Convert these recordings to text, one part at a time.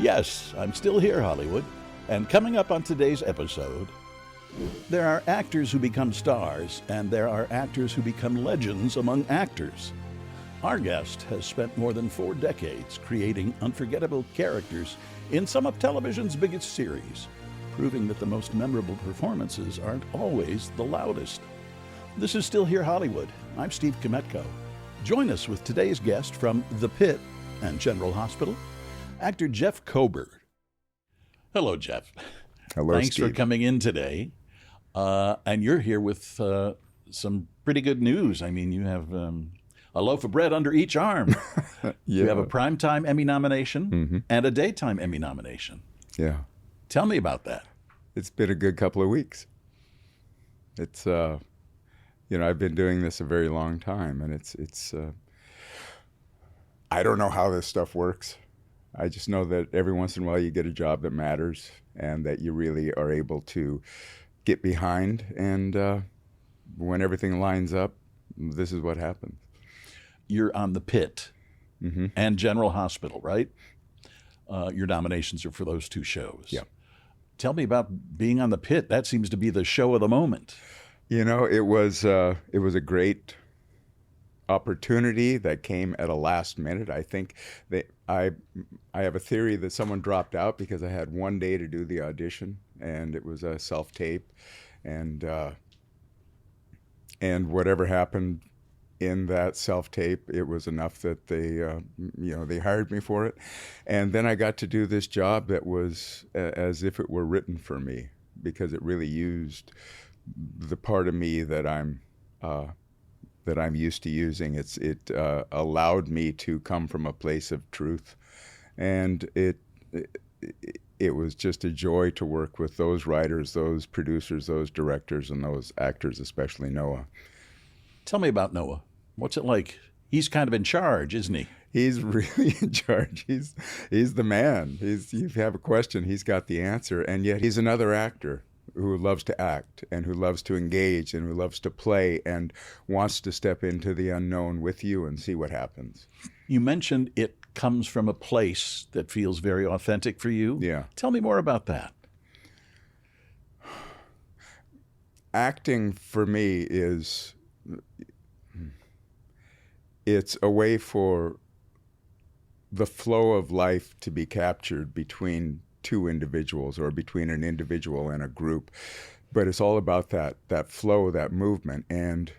Yes, I'm still here, Hollywood. And coming up on today's episode, there are actors who become stars, and there are actors who become legends among actors. Our guest has spent more than 4 decades creating unforgettable characters in some of television's biggest series, proving that the most memorable performances aren't always the loudest. This is Still Here Hollywood. I'm Steve Kmetko. Join us with today's guest from the Pitt and General Hospital, actor Jeff Kober. Hello, Jeff. Hello, Thanks Steve. for coming in today. And you're here with some pretty good news. I mean, you have a loaf of bread under each arm. Yeah. You have a primetime Emmy nomination and a daytime Emmy nomination. Yeah. Tell me about that. It's been a good couple of weeks. It's, I've been doing this a very long time, and it's I don't know how this stuff works. I just know that every once in a while you get a job that matters and that you really are able to get behind. And when everything lines up, this is what happens. You're on the Pitt and General Hospital, right? Your nominations are for those 2 shows. Yeah. Tell me about being on the Pitt. That seems to be the show of the moment. You know, it was a great opportunity that came at a last minute. I think I have a theory that someone dropped out because I had 1 day to do the audition, and it was a self-tape, and whatever happened in that self-tape, it was enough that they hired me for it. And then I got to do this job that was as if it were written for me, because it really used the part of me that I'm used to using. It allowed me to come from a place of truth, and it was just a joy to work with those writers, those producers, those directors, and those actors, especially Noah. Tell me about Noah. What's it like? He's kind of in charge, isn't he? He's really in charge. He's the man. If you have a question, he's got the answer, and yet he's another actor who loves to act and who loves to engage and who loves to play and wants to step into the unknown with you and see what happens. You mentioned it comes from a place that feels very authentic for you. Yeah. Tell me more about that. Acting for me it's a way for the flow of life to be captured between 2 individuals or between an individual and a group. But it's all about that flow, that movement. And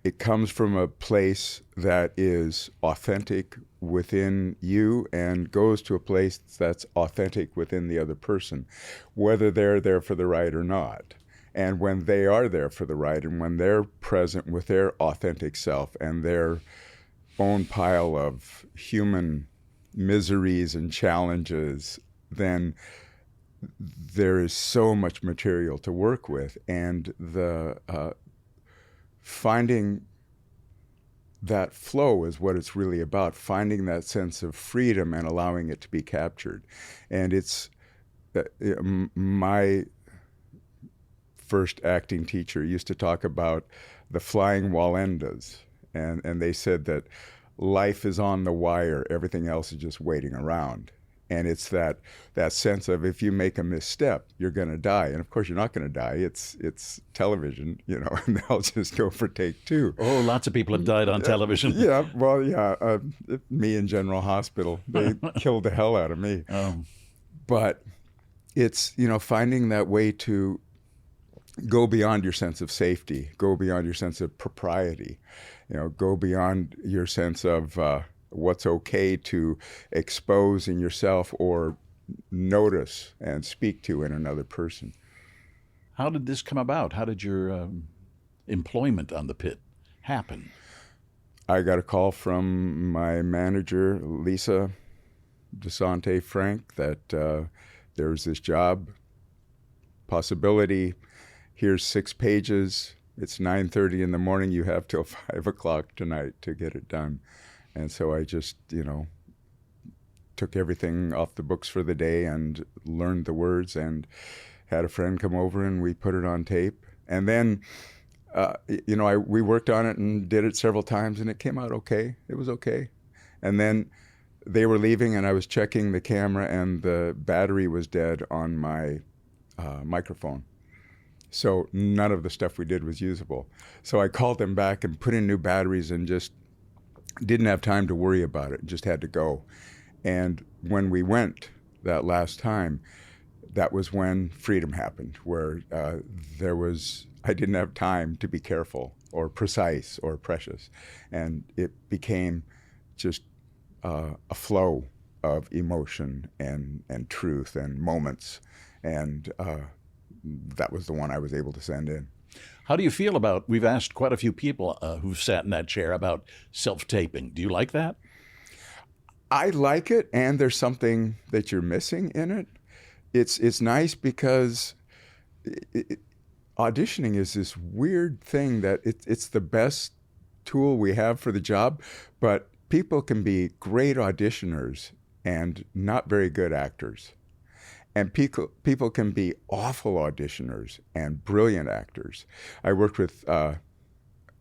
it comes from a place that is authentic within you and goes to a place that's authentic within the other person, whether they're there for the ride or not. And when they are there for the ride and when they're present with their authentic self and their own pile of human miseries and challenges, then there is so much material to work with. And the finding that flow is what it's really about, finding that sense of freedom and allowing it to be captured. And it's my first acting teacher used to talk about the flying Wallendas, and they said that life is on the wire, everything else is just waiting around. And it's that sense of, if you make a misstep, you're going to die. And of course, you're not going to die. It's television, and they'll just go for take 2. Oh, lots of people have died on television. Yeah, well, yeah. Me and General Hospital, they killed the hell out of me. Oh. But it's, finding that way to go beyond your sense of safety, go beyond your sense of propriety, go beyond your sense of what's okay to expose in yourself or notice and speak to in another person. How did this come about? How did your employment on the Pitt happen? I got a call from my manager, Lisa DeSante Frank, that there was this job possibility. Here's 6 pages. It's 9:30 in the morning. You have till 5 o'clock tonight to get it done. And so I just, took everything off the books for the day and learned the words and had a friend come over and we put it on tape. And then, we worked on it and did it several times and it came out okay. It was okay. And then they were leaving, and I was checking the camera, and the battery was dead on my microphone. So none of the stuff we did was usable. So I called them back and put in new batteries and just didn't have time to worry about it, just had to go. And when we went that last time, that was when freedom happened, where I didn't have time to be careful or precise or precious. And it became just a flow of emotion and truth and moments. And that was the one I was able to send in. How do you feel about, we've asked quite a few people who've sat in that chair about self-taping. Do you like that? I like it, and there's something that you're missing in it. It's nice because auditioning is this weird thing that it's the best tool we have for the job, but people can be great auditioners and not very good actors. And people can be awful auditioners and brilliant actors. I worked with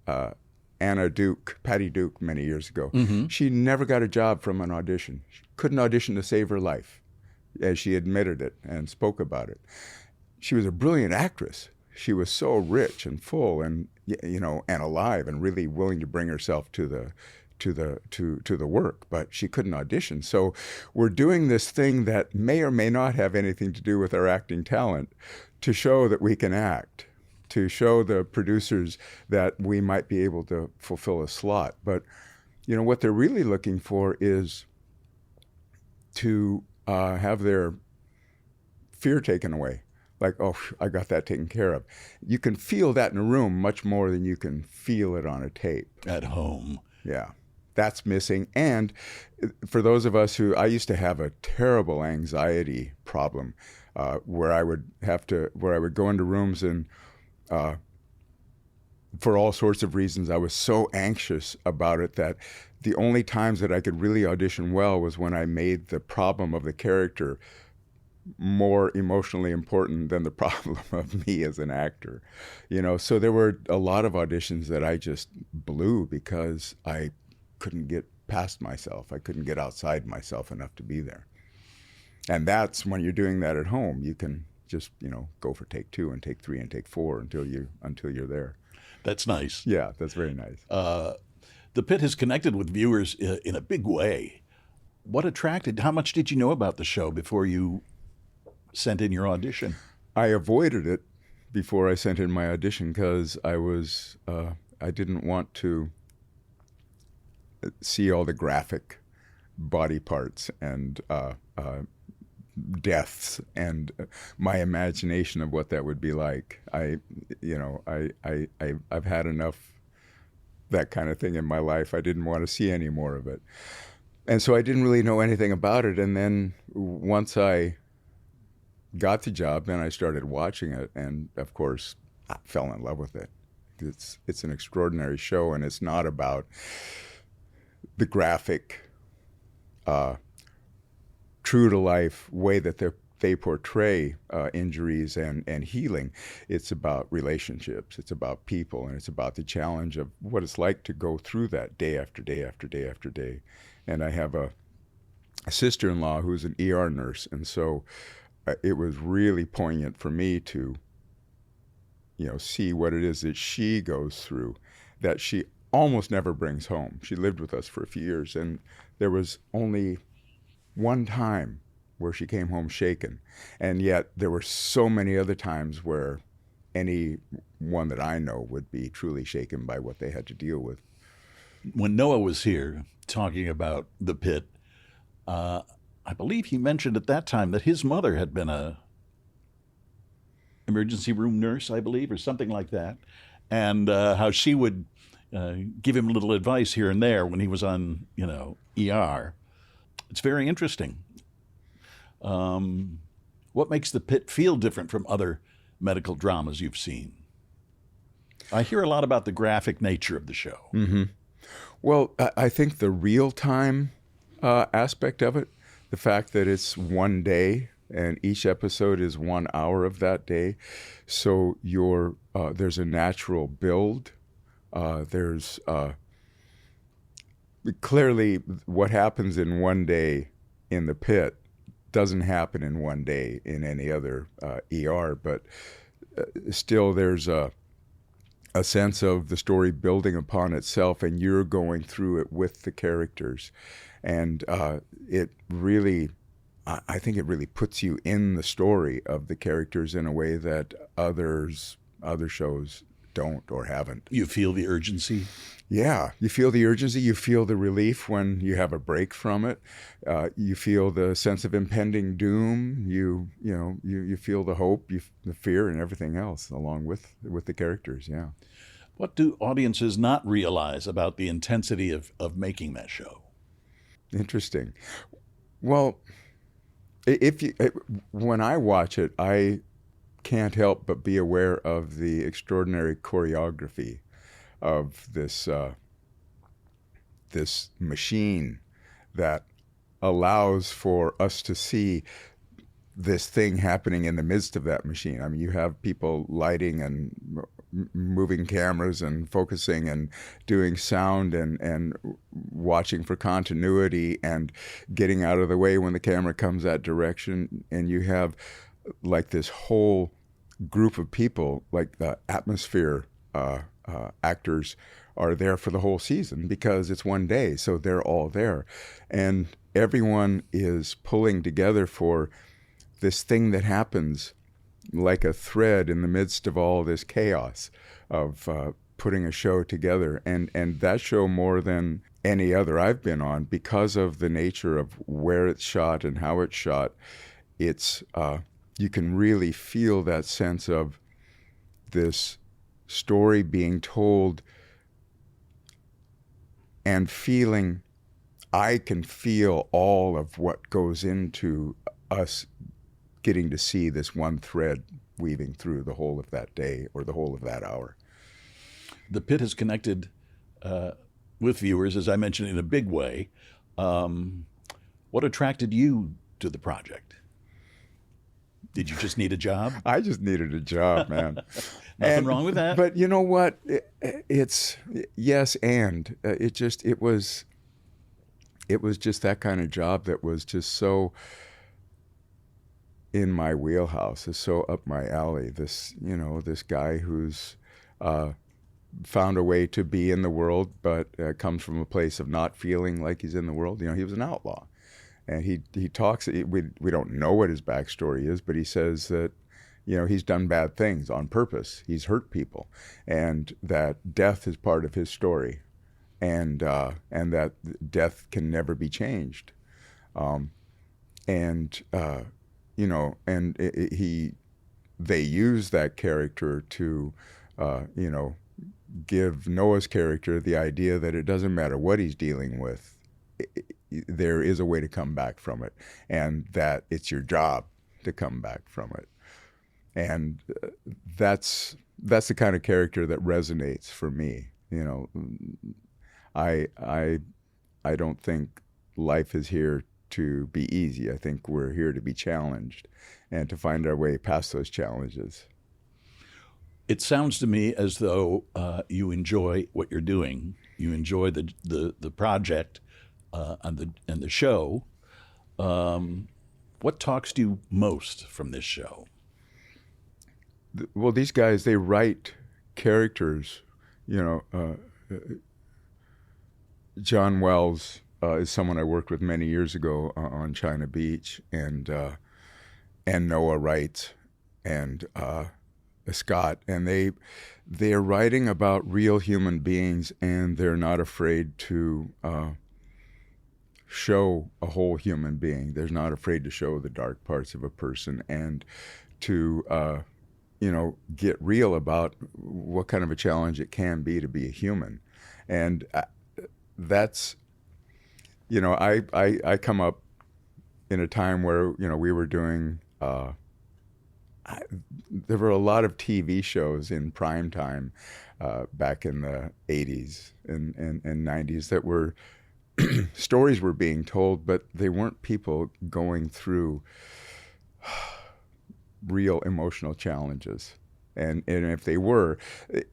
Patty Duke, many years ago. Mm-hmm. She never got a job from an audition. She couldn't audition to save her life, as she admitted it and spoke about it. She was a brilliant actress. She was so rich and full and and alive and really willing to bring herself to the work, but she couldn't audition. So we're doing this thing that may or may not have anything to do with our acting talent to show that we can act, to show the producers that we might be able to fulfill a slot. But what they're really looking for is to have their fear taken away. Like, oh, I got that taken care of. You can feel that in a room much more than you can feel it on a tape. At home. Yeah, that's missing. And for those of us I used to have a terrible anxiety problem where I would go into rooms and for all sorts of reasons, I was so anxious about it that the only times that I could really audition well was when I made the problem of the character more emotionally important than the problem of me as an actor. So there were a lot of auditions that I just blew because I couldn't get past myself. I couldn't get outside myself enough to be there. And that's when you're doing that at home. You can just, go for take 2 and take 3 and take 4 until you're there. That's nice. Yeah, that's very nice. The Pit has connected with viewers in a big way. How much did you know about the show before you sent in your audition? I avoided it before I sent in my audition because I didn't want to see all the graphic body parts and deaths and my imagination of what that would be like. I've had enough that kind of thing in my life. I didn't want to see any more of it. And so I didn't really know anything about it. And then once I got the job, then I started watching it, and of course, I fell in love with it. It's an extraordinary show, and it's not about the graphic, true-to-life way that they portray injuries and healing. It's about relationships. It's about people, and it's about the challenge of what it's like to go through that day after day after day after day. And I have a sister-in-law who's an ER nurse, and so it was really poignant for me to, see what it is that she goes through, that she almost never brings home. She lived with us for a few years, and there was only one time where she came home shaken. And yet there were so many other times where anyone that I know would be truly shaken by what they had to deal with. When Noah was here talking about the Pit, I believe he mentioned at that time that his mother had been a emergency room nurse, I believe, or something like that, and how she would give him a little advice here and there when he was on, ER. It's very interesting. What makes the Pit feel different from other medical dramas you've seen? I hear a lot about the graphic nature of the show. Mm-hmm. Well, I think the real-time aspect of it, the fact that it's one day and each episode is 1 hour of that day, so there's a natural build. There's clearly what happens in one day in the pit doesn't happen in one day in any other ER, but still there's a sense of the story building upon itself, and you're going through it with the characters. And it really, I think it really puts you in the story of the characters in a way that other shows don't or haven't. You feel the urgency? Yeah, you feel the urgency. You feel the relief when you have a break from it. You feel the sense of impending doom. You feel the hope, the fear, and everything else along with the characters. Yeah. What do audiences not realize about the intensity of making that show? Interesting. Well, when I watch it, I can't help but be aware of the extraordinary choreography of this machine that allows for us to see this thing happening in the midst of that machine. I mean, you have people lighting and moving cameras and focusing and doing sound and watching for continuity and getting out of the way when the camera comes that direction. And you have like this whole group of people, like the atmosphere actors are there for the whole season because it's one day, so they're all there. And everyone is pulling together for this thing that happens like a thread in the midst of all this chaos of putting a show together. And that show, more than any other I've been on, because of the nature of where it's shot and how it's shot, it's you can really feel that sense of this story being told and feeling. I can feel all of what goes into us getting to see this one thread weaving through the whole of that day or the whole of that hour. The Pit has connected with viewers, as I mentioned, in a big way. What attracted you to the project? Did you just need a job? I just needed a job, man. Nothing wrong with that. But you know what? It's yes, and it was just that kind of job that was just so in my wheelhouse, is so up my alley. This guy who's found a way to be in the world, but comes from a place of not feeling like he's in the world. He was an outlaw. And he talks, we don't know what his backstory is, but he says that, he's done bad things on purpose. He's hurt people, and that death is part of his story, and that death can never be changed. They use that character to, give Noah's character the idea that it doesn't matter what he's dealing with. There is a way to come back from it, and that it's your job to come back from it. And that's the kind of character that resonates for me. I don't think life is here to be easy. I think we're here to be challenged and to find our way past those challenges. It sounds to me as though you enjoy what you're doing. You enjoy the project and the show. What talks to you most from this show? Well, these guys, they write characters. John Wells is someone I worked with many years ago on China Beach, and Noah writes, and Scott, and they're writing about real human beings, and they're not afraid to show a whole human being. They're not afraid to show the dark parts of a person, and to get real about what kind of a challenge it can be to be a human. And that's, I come up in a time where, we were doing, there were a lot of TV shows in prime time back in the 80s and 90s that were, stories were being told, but they weren't people going through real emotional challenges. And if they were,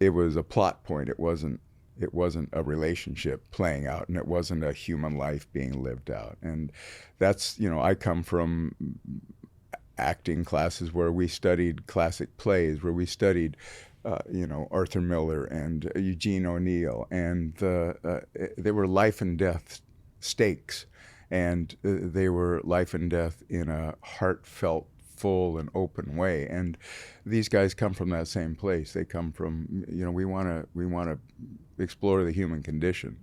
it was a plot point. It wasn't It wasn't a relationship playing out, and it wasn't a human life being lived out. And that's, I come from acting classes where we studied classic plays, where we studied, Arthur Miller and Eugene O'Neill, and they were life and death stakes, and they were life and death in a heartfelt, full and open way. And these guys come from that same place. They come from, we want to explore the human condition.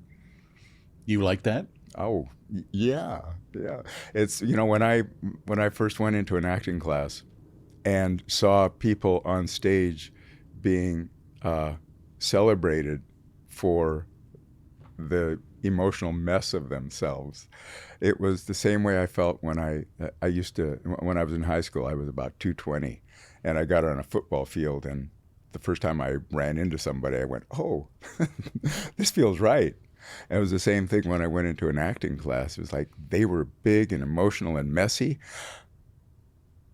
You like that? Oh, yeah. It's, when I first went into an acting class and saw people on stage being celebrated for the emotional mess of themselves, it was the same way I felt when when I was in high school. I was about 220, and I got on a football field, and the first time I ran into somebody, I went, oh, this feels right. And it was the same thing when I went into an acting class. It was like they were big and emotional and messy,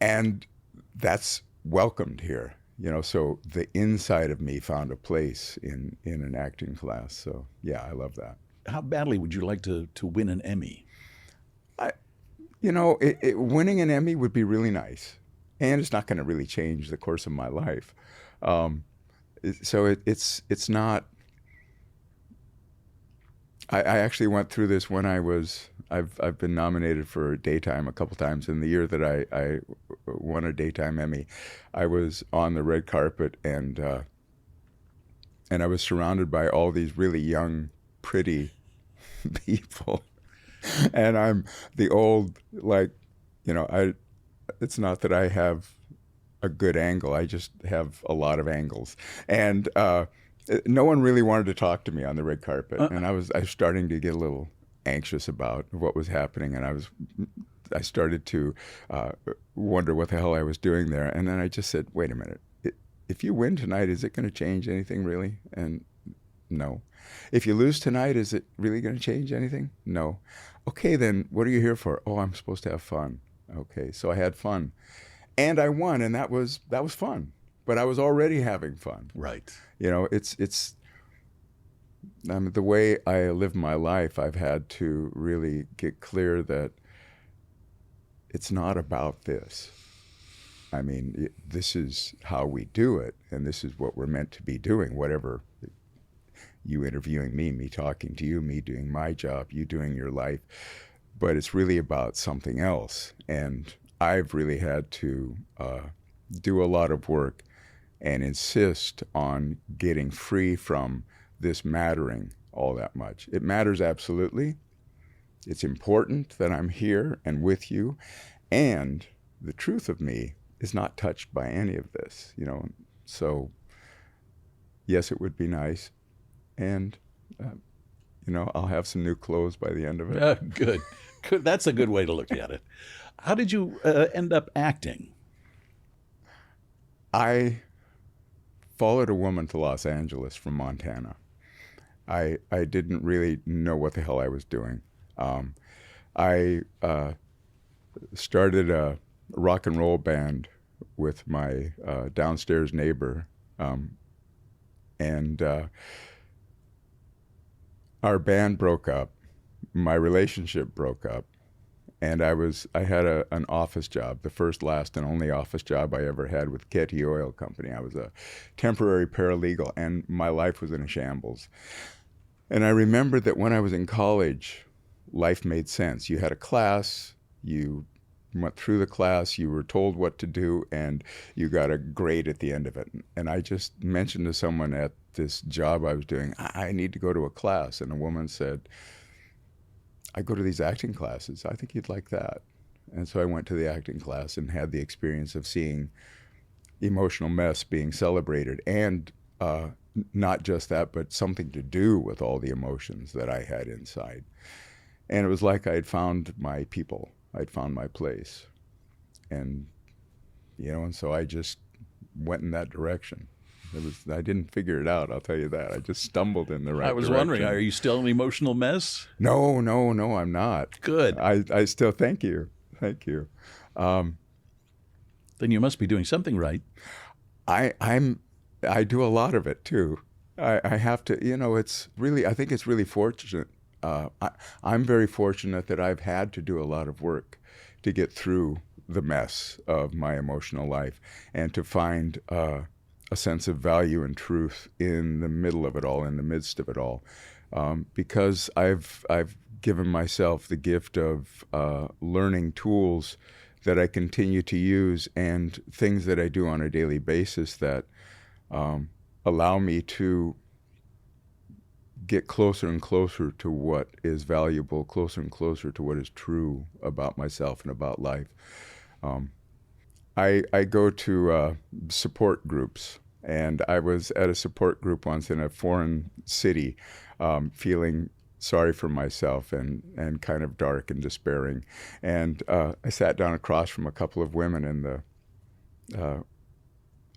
and that's welcomed here. So the inside of me found a place in an acting class. So yeah, I love that. How badly would you like to win an Emmy? Winning an Emmy would be really nice, and it's not going to really change the course of my life. So it's not. I actually went through this when I've been nominated for daytime a couple times. In the year that I won a daytime Emmy, I was on the red carpet, and I was surrounded by all these really young, pretty people. And I'm the old, it's not that I have a good angle. I just have a lot of angles. And no one really wanted to talk to me on the red carpet. And I was starting to get a little anxious about what was happening. And I started to wonder what the hell I was doing there. And then I just said, wait a minute. If you win tonight, is it going to change anything really? And no. If you lose tonight, is it really going to change anything? No. Okay, then what are you here for? Oh, I'm supposed to have fun. Okay, so I had fun. And I won, and that was fun. But I was already having fun. Right. It's the way I live my life, I've had to really get clear that it's not about this. I mean, this is how we do it, and this is what we're meant to be doing, whatever you interviewing me talking to you, me doing my job, you doing your life. But it's really about something else. And I've really had to do a lot of work and insist on getting free from this mattering all that much. It matters absolutely. It's important that I'm here and with you. And the truth of me is not touched by any of this, So, yes, it would be nice. And, I'll have some new clothes by the end of it. Good. That's a good way to look at it. How did you end up acting? I followed a woman to Los Angeles from Montana. I didn't really know what the hell I was doing. I started a rock and roll band with my downstairs neighbor, and our band broke up. My relationship broke up, and I had an office job, the first, last, and only office job I ever had with Getty Oil Company. I was a temporary paralegal, and my life was in a shambles. And I remembered that when I was in college, life made sense. You had a class, you went through the class, you were told what to do, and you got a grade at the end of it. And I just mentioned to someone at this job I was doing, I need to go to a class. And a woman said, I go to these acting classes. I think you'd like that. And so I went to the acting class and had the experience of seeing emotional mess being celebrated, and not just that, but something to do with all the emotions that I had inside. And it was like I'd found my people. I'd found my place. And, and so I just went in that direction. I didn't figure it out, I'll tell you that. I just stumbled in the right direction. I was wondering, are you still an emotional mess? No, I'm not. Good. I still, thank you. Then you must be doing something right. I do a lot of it too. I have to, it's really, I think it's really fortunate. I'm very fortunate that I've had to do a lot of work to get through the mess of my emotional life and to find a sense of value and truth in the middle of it all, in the midst of it all, because I've given myself the gift of learning tools that I continue to use and things that I do on a daily basis that allow me to get closer and closer to what is valuable, closer and closer to what is true about myself and about life. I go to support groups, and I was at a support group once in a foreign city, feeling sorry for myself and kind of dark and despairing. And I sat down across from a couple of women, and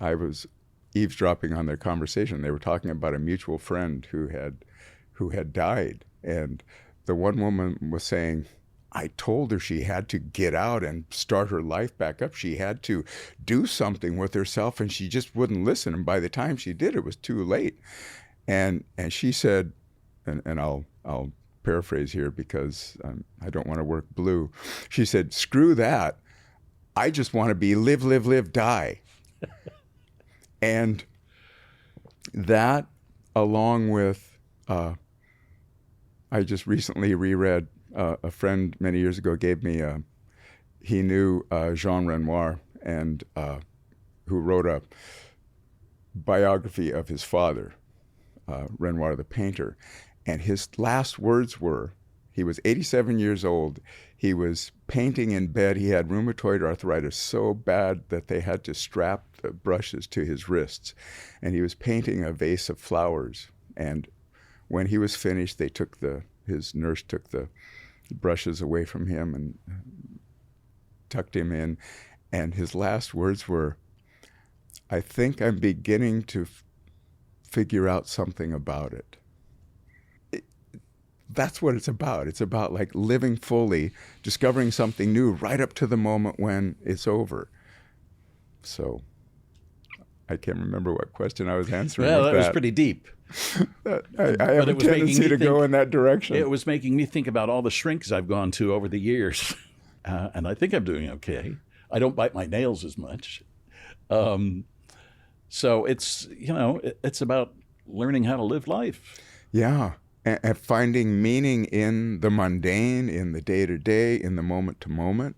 I was eavesdropping on their conversation. They were talking about a mutual friend who had died, and the one woman was saying, I told her she had to get out and start her life back up. She had to do something with herself, and she just wouldn't listen. And by the time she did, it was too late. And she said, and I'll paraphrase here because I don't want to work blue. She said, "Screw that. I just want to be live, live, live, die." And that, along with, I just recently reread, a friend many years ago gave me, he knew Jean Renoir, and who wrote a biography of his father, Renoir the painter. And his last words were, he was 87 years old. He was painting in bed. He had rheumatoid arthritis so bad that they had to strap the brushes to his wrists. And he was painting a vase of flowers. And when he was finished, his nurse took the brushes away from him and tucked him in. And his last words were, "I think I'm beginning to figure out something about it." That's what it's about. It's about like living fully, discovering something new right up to the moment when it's over. So I can't remember what question I was answering. Well, with that was pretty deep. I have a tendency to go in that direction. It was making me think about all the shrinks I've gone to over the years. And I think I'm doing okay. I don't bite my nails as much. So it's, it's about learning how to live life. Yeah. And finding meaning in the mundane, in the day-to-day, in the moment-to-moment,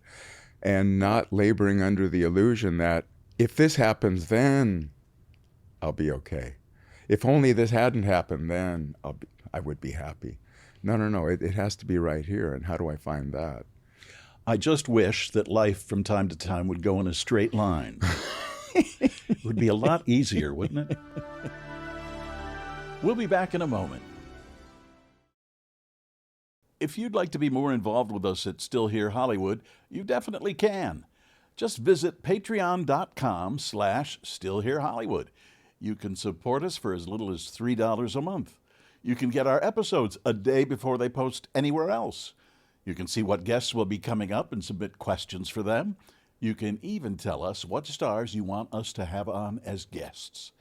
and not laboring under the illusion that if this happens, then I'll be okay. If only this hadn't happened, then I would be happy. No. It has to be right here. And how do I find that? I just wish that life from time to time would go in a straight line. It would be a lot easier, wouldn't it? We'll be back in a moment. If you'd like to be more involved with us at Still Here Hollywood, you definitely can. Just visit patreon.com/stillherehollywood. You can support us for as little as $3 a month. You can get our episodes a day before they post anywhere else. You can see what guests will be coming up and submit questions for them. You can even tell us what stars you want us to have on as guests.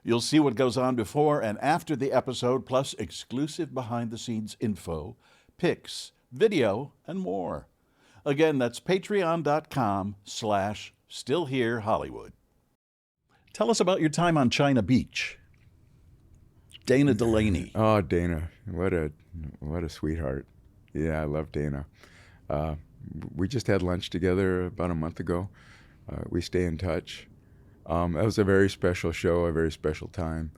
You'll see what goes on before and after the episode, plus exclusive behind-the-scenes info, pics, video, and more. Again, that's patreon.com/stillherehollywood. Tell us about your time on China Beach. Dana Delany. Oh, Dana, what a sweetheart. Yeah, I love Dana. We just had lunch together about a month ago. We stay in touch. That was a very special show, a very special time.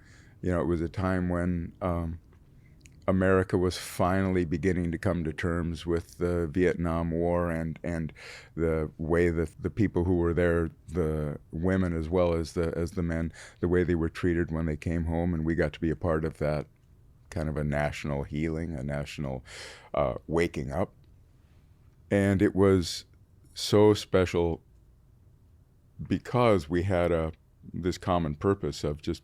It was a time when America was finally beginning to come to terms with the Vietnam War and the way that the people who were there, the women as well as the men, the way they were treated when they came home, and we got to be a part of that kind of a national healing, a national waking up. And it was so special because we had this common purpose of just,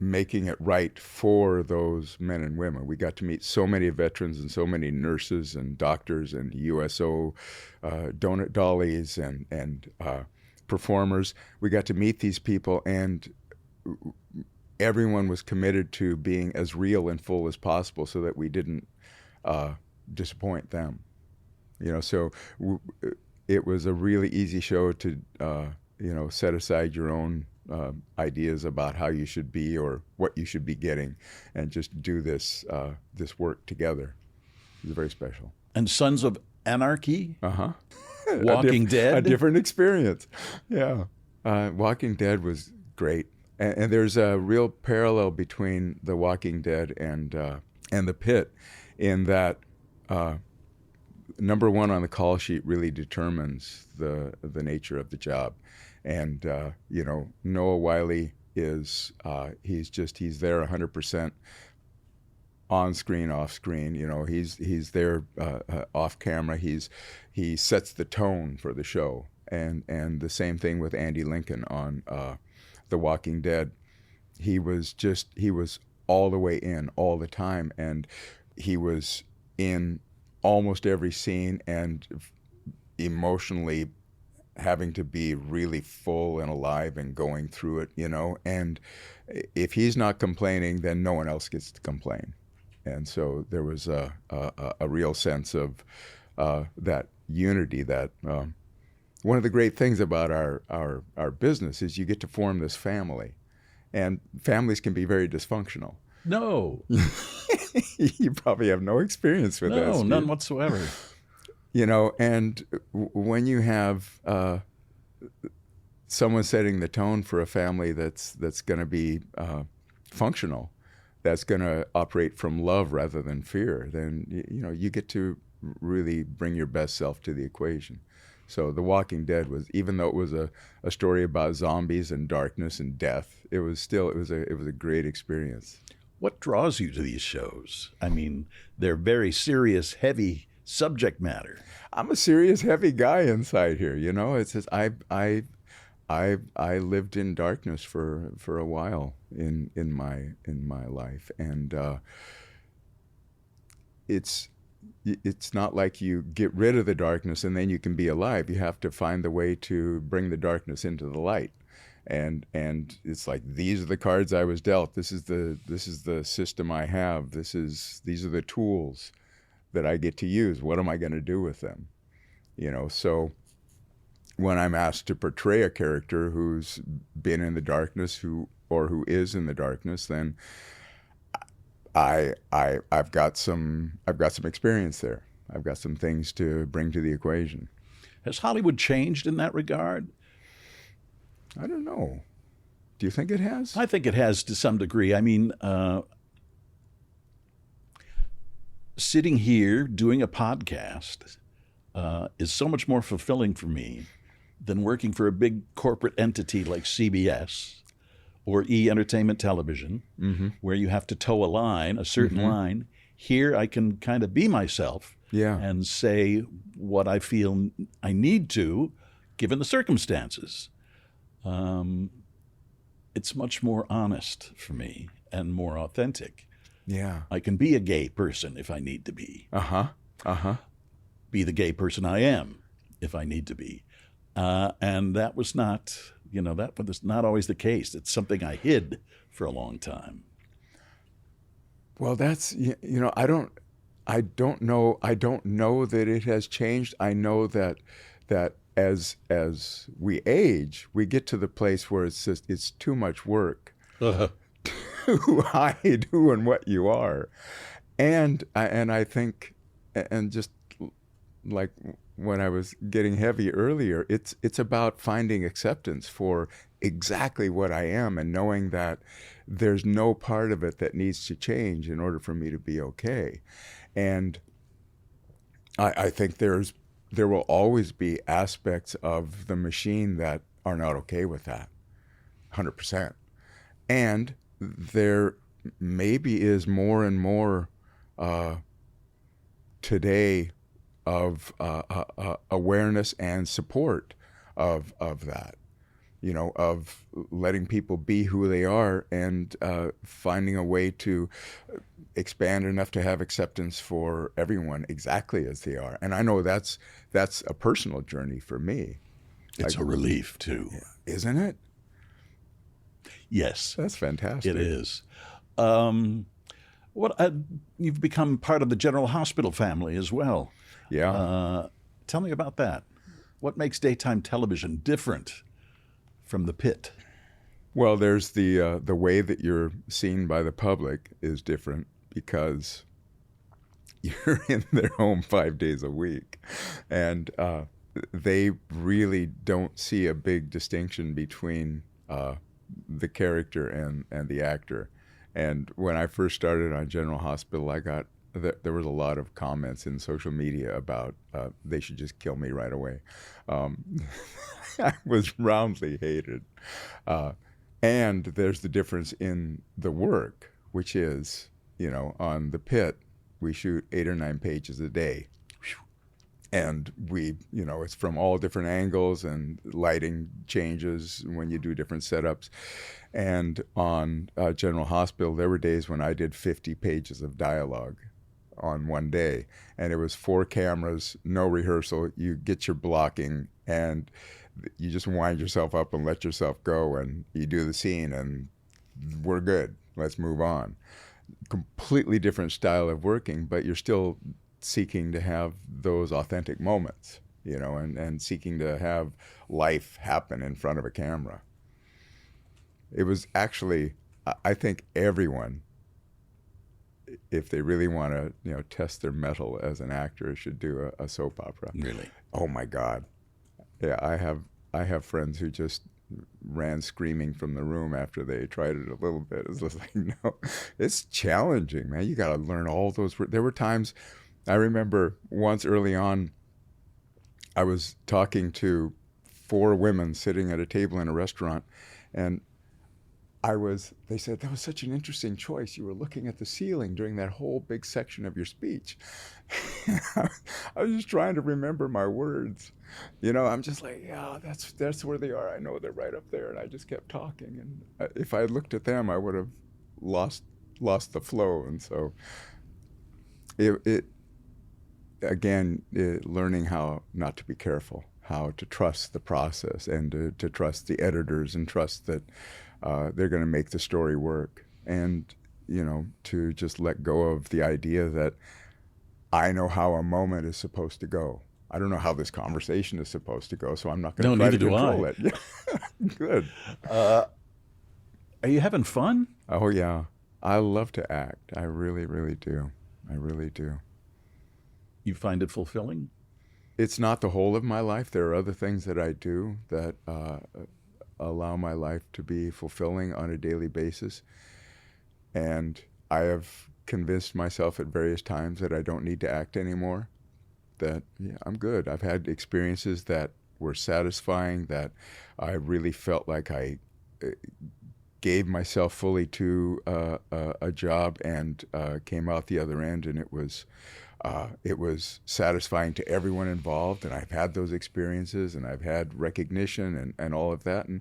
making it right for those men and women. We got to meet so many veterans and so many nurses and doctors and USO donut dollies and performers. We got to meet these people, and everyone was committed to being as real and full as possible so that we didn't disappoint them. So it was a really easy show to, set aside your own ideas about how you should be or what you should be getting, and just do this work together. It was very special. And Sons of Anarchy? Uh-huh. Walking Dead? A different experience. Yeah. Walking Dead was great. And there's a real parallel between The Walking Dead and The Pit, in that number one on the call sheet really determines the nature of the job. And Noah Wyle is he's there 100% on screen, off screen. He's there off camera. He sets the tone for the show. And the same thing with Andy Lincoln on The Walking Dead. He was all the way in all the time, and he was in almost every scene, and emotionally having to be really full and alive and going through it, and if he's not complaining, then no one else gets to complain. And so there was a real sense of that unity. That one of the great things about our business is you get to form this family, and families can be very dysfunctional. No. You probably have no experience with this. No, none whatsoever. And when you have someone setting the tone for a family that's going to be functional, that's going to operate from love rather than fear, then you get to really bring your best self to the equation. So The Walking Dead was, even though it was a story about zombies and darkness and death, it was a great experience. What draws you to these shows? I mean, they're very serious, heavy subject matter. I'm a serious, heavy guy inside here. It's just I lived in darkness for a while in my life, and it's not like you get rid of the darkness and then you can be alive. You have to find the way to bring the darkness into the light. And it's like, these are the cards I was dealt. This is the system I have. These are the tools that I get to use. What am I going to do with them? So when I'm asked to portray a character who's been in the darkness, who is in the darkness, then I've got some experience there. I've got some things to bring to the equation. Has Hollywood changed in that regard? I don't know. Do you think it has? I think it has to some degree. I mean, sitting here doing a podcast is so much more fulfilling for me than working for a big corporate entity like CBS or E! Entertainment Television, mm-hmm. where you have to toe a line, a certain mm-hmm. line. Here I can kind of be myself and say what I feel I need to, given the circumstances. It's much more honest for me and more authentic. Yeah. I can be a gay person if I need to be. Be the gay person I am if I need to be. And that was not, that was not always the case. It's something I hid for a long time. Well, that's, I don't know that it has changed. I know that as we age, we get to the place where it's too much work to hide who and what you are, and I think, and just like when I was getting heavy earlier, it's about finding acceptance for exactly what I am, and knowing that there's no part of it that needs to change in order for me to be okay. And I think there will always be aspects of the machine that are not okay with that, 100%. And there maybe is more and more today of awareness and support of that, of letting people be who they are, and finding a way to expand enough to have acceptance for everyone exactly as they are. And I know that's a personal journey for me. It's a relief too, isn't it? Yes, That's fantastic. it is. What you've become part of the General Hospital family as well. Yeah. Tell me about that. What makes daytime television different from the pit? Well, there's the way that you're seen by the public is different because you're in their home 5 days a week, and they really don't see a big distinction between the character and the actor. And when I first started on General Hospital, there was a lot of comments in social media about they should just kill me right away. I was roundly hated. And there's the difference in the work, which is, on the pit, we shoot 8 or 9 pages a day. And it's from all different angles and lighting changes when you do different setups. And on General Hospital, there were days when I did 50 pages of dialogue on one day. And it was 4 cameras, no rehearsal. You get your blocking and you just wind yourself up and let yourself go, and you do the scene and we're good. Let's move on. Completely different style of working, but you're still seeking to have those authentic moments, and seeking to have life happen in front of a camera. It was actually, I think everyone, if they really want to, test their mettle as an actor, should do a soap opera. Really? Oh my God. Yeah, I have friends who just ran screaming from the room after they tried it a little bit. It's just like, no, it's challenging, man. You got to learn all those. There were times, I remember once early on, I was talking to 4 women sitting at a table in a restaurant, and they said, that was such an interesting choice. You were looking at the ceiling during that whole big section of your speech. I was just trying to remember my words. I'm just like, yeah, that's where they are. I know they're right up there. And I just kept talking. And if I had looked at them, I would have lost the flow. And so learning how not to be careful, how to trust the process, and to trust the editors, and trust that they're going to make the story work, and to just let go of the idea that I know how a moment is supposed to go. I don't know how this conversation is supposed to go, so I'm not going to try to control it. Yeah. Good. Are you having fun? Oh yeah, I love to act. I really, really do. I really do. You find it fulfilling? It's not the whole of my life. There are other things that I do that allow my life to be fulfilling on a daily basis. And I have convinced myself at various times that I don't need to act anymore, that I'm good. I've had experiences that were satisfying, that I really felt like I gave myself fully to a job and came out the other end, and it was satisfying to everyone involved. And I've had those experiences, and I've had recognition and all of that. And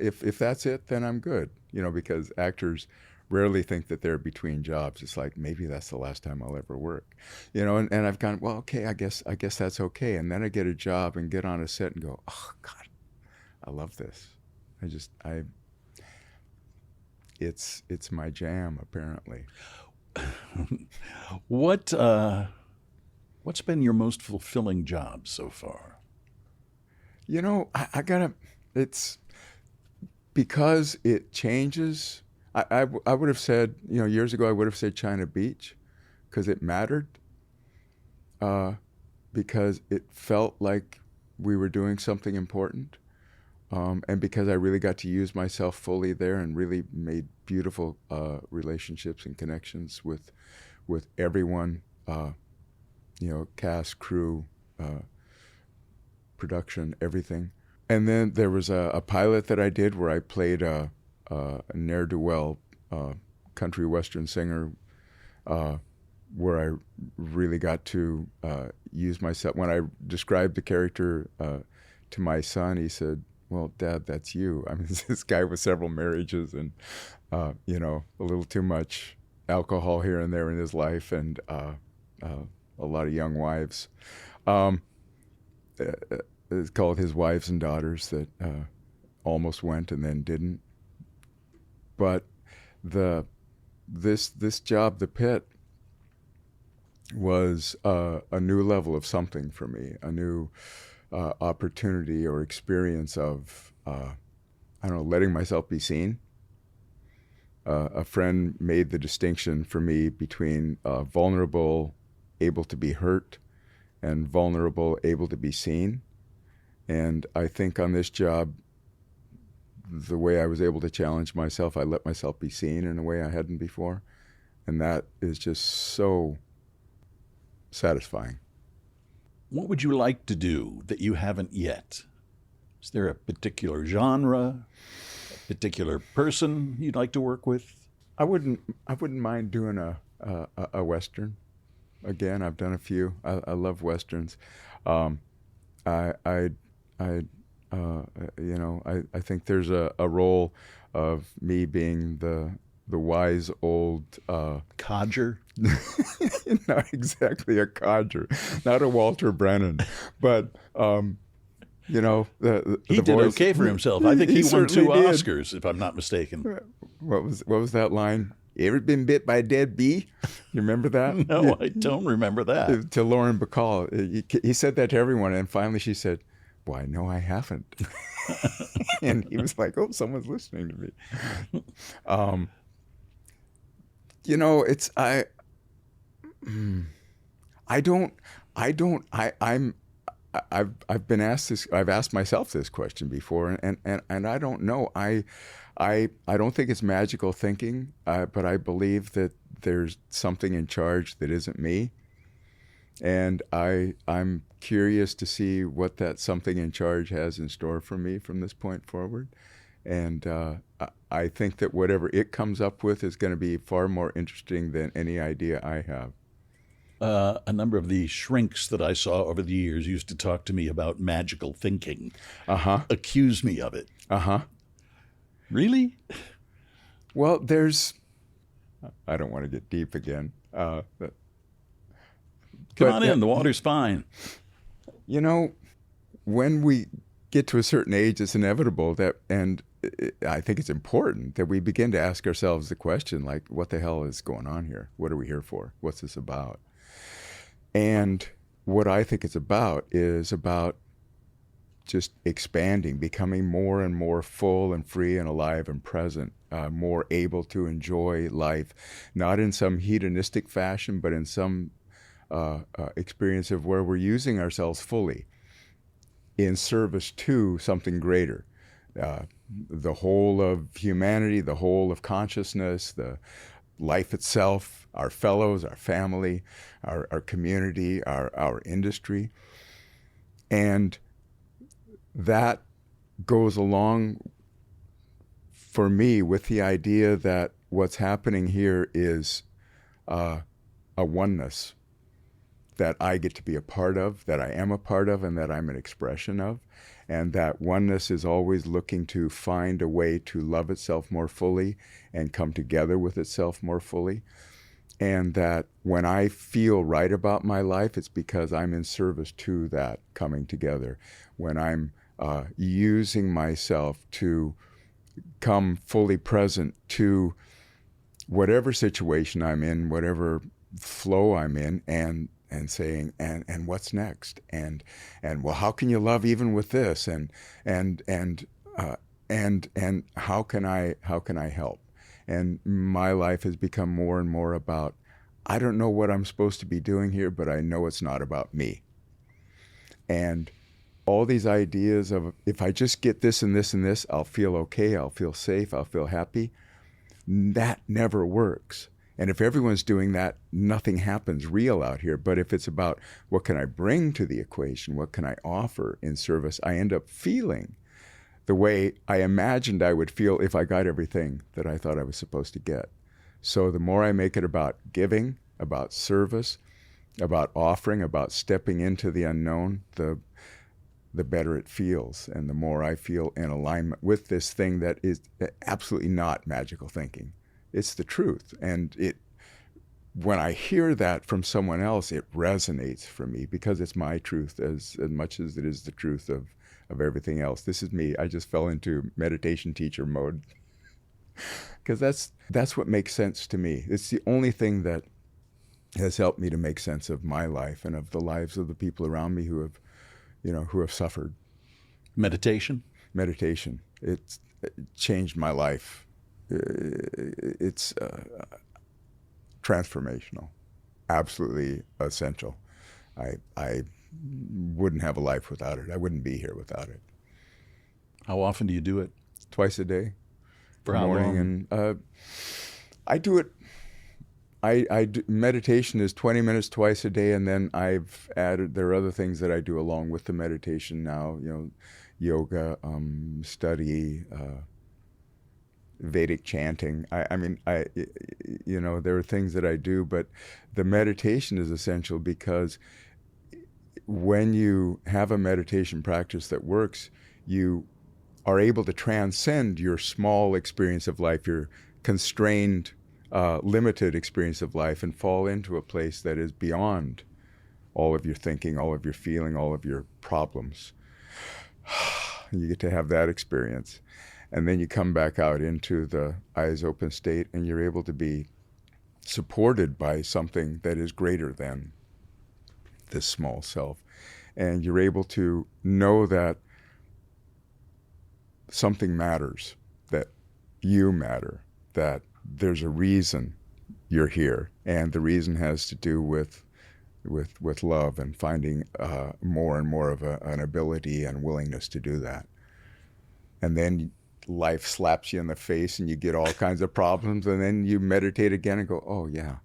if that's it, then I'm good, because actors rarely think that they're between jobs. It's like, maybe that's the last time I'll ever work, and I've gone, well, okay, I guess that's okay. And then I get a job and get on a set and go, oh God, I love this. It's my jam, apparently. What's been your most fulfilling job so far? It's because it changes. I would have said, years ago, I would have said China Beach, because it mattered, because it felt like we were doing something important, and because I really got to use myself fully there and really made beautiful relationships and connections with everyone, cast, crew, production, everything. And then there was a pilot that I did where I played a ne'er-do-well country western singer, where I really got to use myself. When I described the character to my son, he said, well, Dad, that's you. I mean, this guy with several marriages and, a little too much alcohol here and there in his life, and a lot of young wives. It's called His Wives and Daughters, that almost went and then didn't. But this job, the Pitt, was a new level of something for me, a new opportunity or experience of, I don't know, letting myself be seen. A friend made the distinction for me between vulnerable, able to be hurt, and vulnerable, able to be seen. And I think on this job, the way I was able to challenge myself, I let myself be seen in a way I hadn't before. And that is just so satisfying. What would you like to do that you haven't yet? Is there a particular genre, a particular person you'd like to work with? I wouldn't mind doing a Western. Again, I've done a few. I love Westerns. I think there's a role of me being the wise old codger. Not exactly a codger, not a Walter Brennan, but he did voice. Okay for himself. I think he won 2 certainly did. Oscars, if I'm not mistaken. What was that line? You ever been bit by a dead bee? You remember that? No, I don't remember that. To Lauren Bacall. He said that to everyone, and finally she said, "Why, no, I haven't." And he was like, "Oh, someone's listening to me." I've been asked this. I've asked myself this question before, and I don't know. I don't think it's magical thinking, but I believe that there's something in charge that isn't me, and I'm curious to see what that something in charge has in store for me from this point forward, and I think that whatever it comes up with is going to be far more interesting than any idea I have. A number of the shrinks that I saw over the years used to talk to me about magical thinking. Accuse me of it. Really? Well, I don't want to get deep again. Come on in, the water's fine. When we get to a certain age, it's inevitable and I think it's important that we begin to ask ourselves the question, like, what the hell is going on here? What are we here for? What's this about? And what I think it's about is about just expanding, becoming more and more full and free and alive and present, more able to enjoy life, not in some hedonistic fashion, but in some experience of where we're using ourselves fully in service to something greater. The whole of humanity, the whole of consciousness, the life itself, our fellows, our family, our community, our industry. And that goes along for me with the idea that what's happening here is a oneness that I get to be a part of, that I am a part of, and that I'm an expression of. And that oneness is always looking to find a way to love itself more fully and come together with itself more fully. And that when I feel right about my life, it's because I'm in service to that coming together. When I'm using myself to come fully present to whatever situation I'm in, whatever flow I'm in, and saying, and what's next, and well, how can you love even with this, and how can I help? And my life has become more and more about, I don't know what I'm supposed to be doing here, but I know it's not about me. And all these ideas of, if I just get this and this and this, I'll feel okay, I'll feel safe, I'll feel happy, that never works. And if everyone's doing that, nothing happens real out here. But if it's about, what can I bring to the equation? What can I offer in service? I end up feeling the way I imagined I would feel if I got everything that I thought I was supposed to get. So the more I make it about giving, about service, about offering, about stepping into the unknown, the better it feels. And the more I feel in alignment with this thing that is absolutely not magical thinking. It's the truth. And when I hear that from someone else, it resonates for me because it's my truth as much as it is the truth of everything else. This is me. I just fell into meditation teacher mode. Because that's what makes sense to me. It's the only thing that has helped me to make sense of my life and of the lives of the people around me who have suffered. Meditation? Meditation. It changed my life. It's transformational, absolutely essential. I wouldn't have a life without it. I wouldn't be here without it. How often do you do it? Twice a day. For how long? And I do it. Meditation is 20 minutes twice a day, and then I've added, there are other things that I do along with the meditation now, yoga, study, Vedic chanting. There are things that I do, but the meditation is essential because when you have a meditation practice that works, you are able to transcend your small experience of life, your constrained, limited experience of life, and fall into a place that is beyond all of your thinking, all of your feeling, all of your problems. You get to have that experience. And then you come back out into the eyes open state, and you're able to be supported by something that is greater than this small self. And you're able to know that something matters, that you matter, that there's a reason you're here. And the reason has to do with love and finding more and more of an ability and willingness to do that. And then life slaps you in the face and you get all kinds of problems, and then you meditate again and go, oh yeah.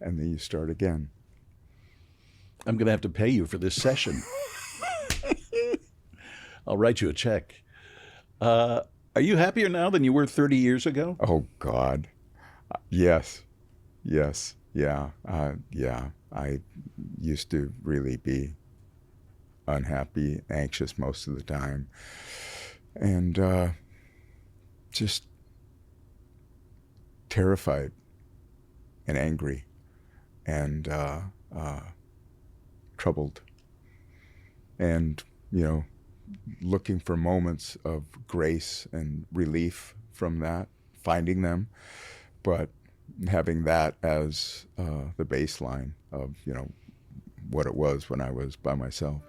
And then you start again. I'm going to have to pay you for this session. I'll write you a check. Are you happier now than you were 30 years ago? Oh, God. Yes. Yeah. I used to really be unhappy, anxious most of the time, and just terrified and angry and troubled, and looking for moments of grace and relief from that, finding them, but having that as the baseline of what it was when I was by myself.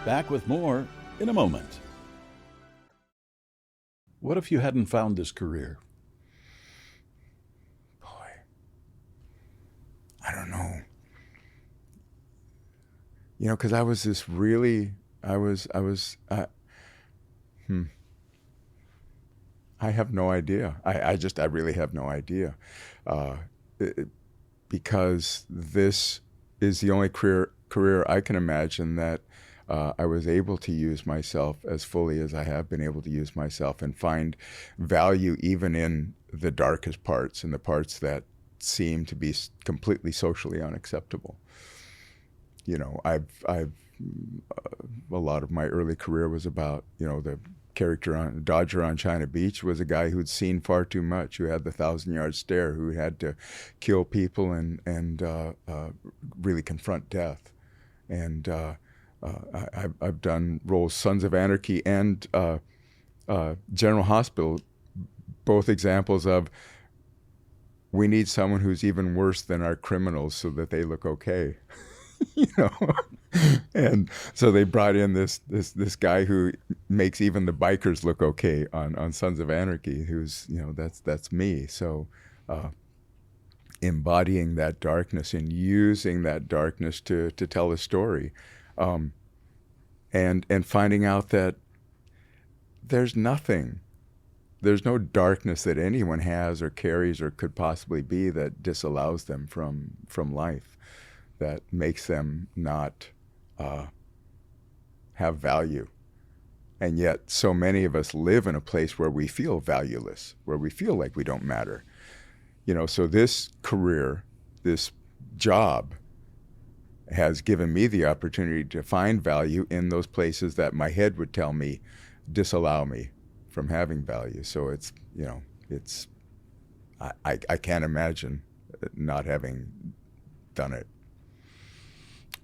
Back with more in a moment. What if you hadn't found this career? Boy, I don't know. Because I was this really, I have no idea. I really have no idea. Because this is the only career I can imagine that I was able to use myself as fully as I have been able to use myself, and find value even in the darkest parts and the parts that seem to be completely socially unacceptable. I've a lot of my early career was about, the character on Dodger on China Beach was a guy who'd seen far too much, who had the 1,000-yard stare, who had to kill people and really confront death. And I've done roles, Sons of Anarchy and General Hospital, both examples of we need someone who's even worse than our criminals so that they look okay. And so they brought in this guy who makes even the bikers look okay on Sons of Anarchy, who's that's me. So embodying that darkness and using that darkness to tell a story, and finding out that there's no darkness that anyone has or carries or could possibly be that disallows them from life, that makes them not have value. And yet so many of us live in a place where we feel valueless, where we feel like we don't matter. So this career, this job, has given me the opportunity to find value in those places that my head would tell me disallow me from having value. So I can't imagine not having done it.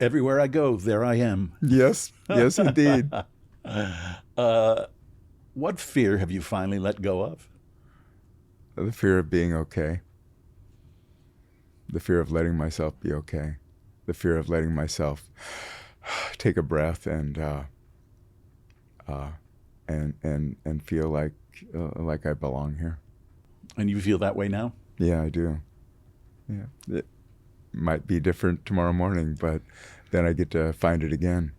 Everywhere I go, there I am. Yes, indeed. What fear have you finally let go of? The fear of being okay. The fear of letting myself be okay. The fear of letting myself take a breath and feel like I belong here. And you feel that way now? Yeah, I do. Yeah, it might be different tomorrow morning, but then I get to find it again.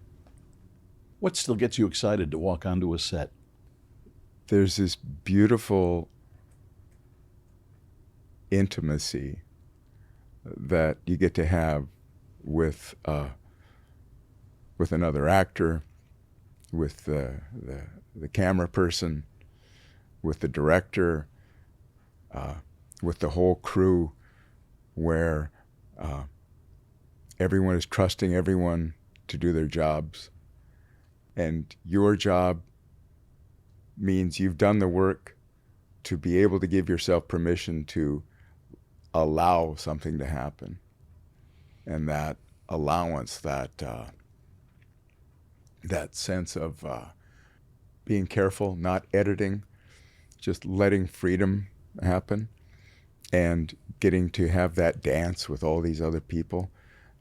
What still gets you excited to walk onto a set? There's this beautiful intimacy that you get to have with another actor, with the camera person, with the director, with the whole crew, where everyone is trusting everyone to do their jobs. And your job means you've done the work to be able to give yourself permission to allow something to happen. And that allowance, that sense of being careful, not editing, just letting freedom happen, and getting to have that dance with all these other people,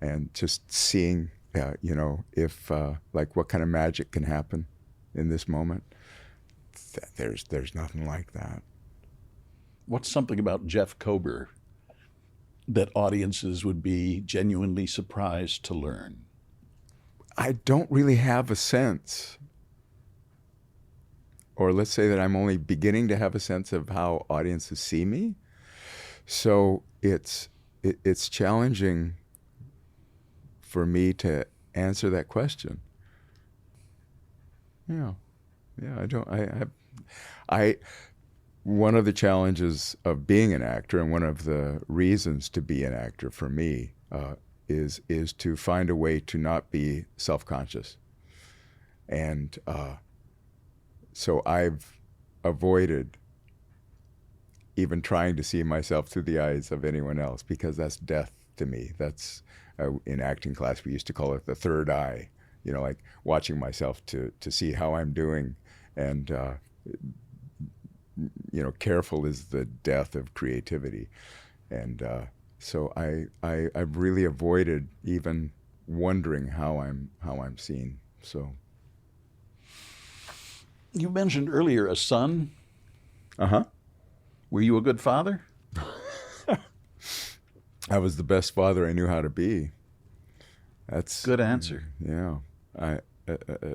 and just seeing, if like what kind of magic can happen in this moment. There's nothing like that. What's something about Jeff Kober that audiences would be genuinely surprised to learn? I don't really have a sense, or let's say that I'm only beginning to have a sense of how audiences see me. So it's challenging for me to answer that question. Yeah, one of the challenges of being an actor, and one of the reasons to be an actor for me, is to find a way to not be self-conscious. And so I've avoided even trying to see myself through the eyes of anyone else, because that's death to me. That's in acting class we used to call it the third eye, like watching myself to see how I'm doing. And careful is the death of creativity. And so I've really avoided even wondering how I'm seen. So You mentioned earlier a son. uh-huh. Were you a good father? I was the best father I knew how to be. That's good answer. Yeah.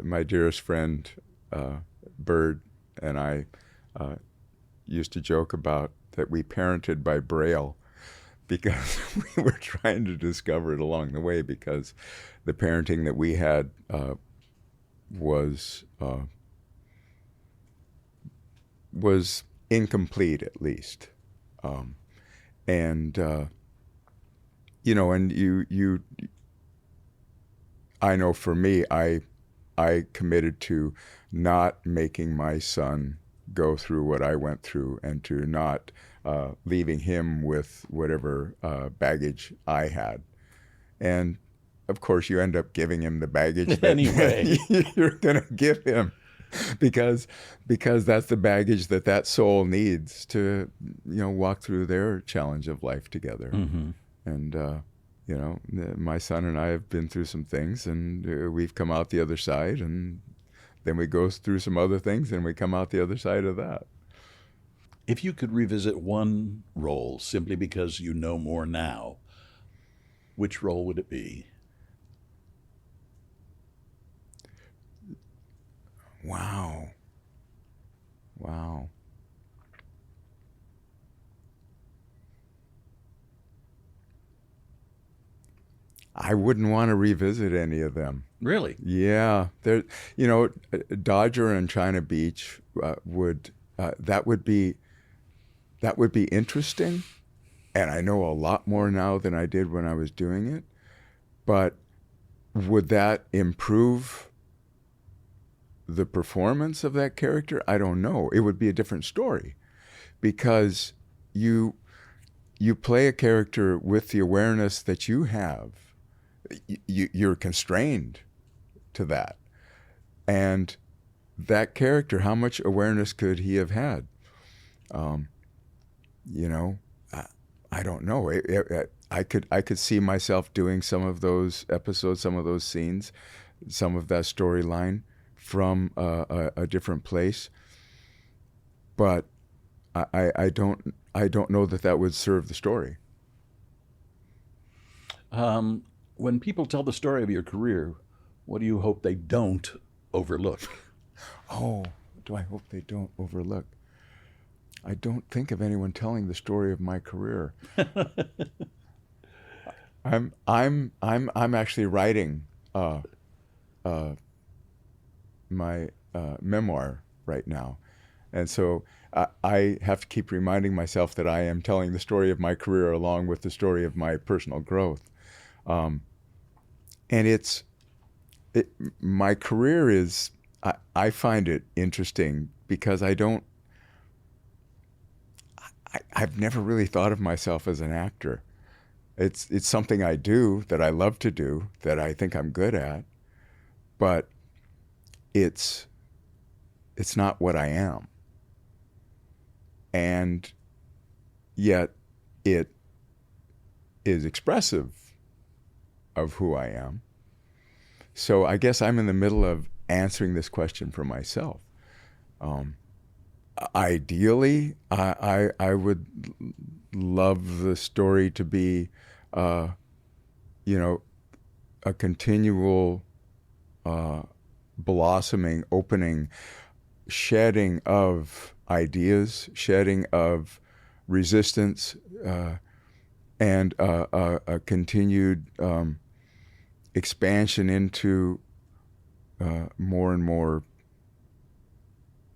My dearest friend Bird and I used to joke about that we parented by Braille, because we were trying to discover it along the way, because the parenting that we had was incomplete, at least. And I know for me, I committed to not making my son go through what I went through, and to not leaving him with whatever baggage I had. And of course, you end up giving him the baggage that anyway you're going to give him, because that's the baggage that soul needs to walk through their challenge of life together. Mm-hmm. And my son and I have been through some things, and we've come out the other side, and then we go through some other things, and we come out the other side of that. If you could revisit one role simply because you know more now, which role would it be? Wow. I wouldn't want to revisit any of them. Really? Yeah. Dodger and China Beach would be interesting. And I know a lot more now than I did when I was doing it. But would that improve the performance of that character? I don't know. It would be a different story, because you play a character with the awareness that you have. You're constrained to that. And that character, how much awareness could he have had? I don't know. I could see myself doing some of those episodes, some of those scenes, some of that storyline from a different place, but I don't know that would serve the story. When people tell the story of your career, what do you hope they don't overlook? Oh, do I hope they don't overlook? I don't think of anyone telling the story of my career. I'm actually writing my memoir right now, and so I have to keep reminding myself that I am telling the story of my career along with the story of my personal growth. And my career is, I find it interesting because I've never really thought of myself as an actor. It's something I do, that I love to do, that I think I'm good at, but it's not what I am. And yet it is expressive of who I am. So I guess I'm in the middle of answering this question for myself. Ideally, I would love the story to be, a continual blossoming, opening, shedding of ideas, shedding of resistance, and a continued expansion into more and more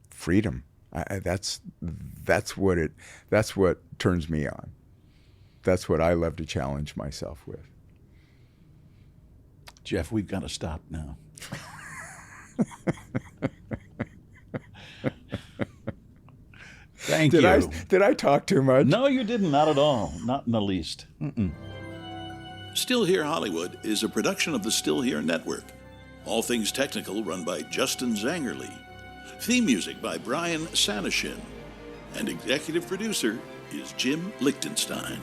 freedom. That's what turns me on. That's what I love to challenge myself with. Jeff, we've got to stop now. Thank you. Did I talk too much? No, you didn't. Not at all. Not in the least. Still Here Hollywood is a production of the Still Here Network. All things technical run by Justin Zangerly. Theme music by Brian Sanishin. And executive producer is Jim Lichtenstein.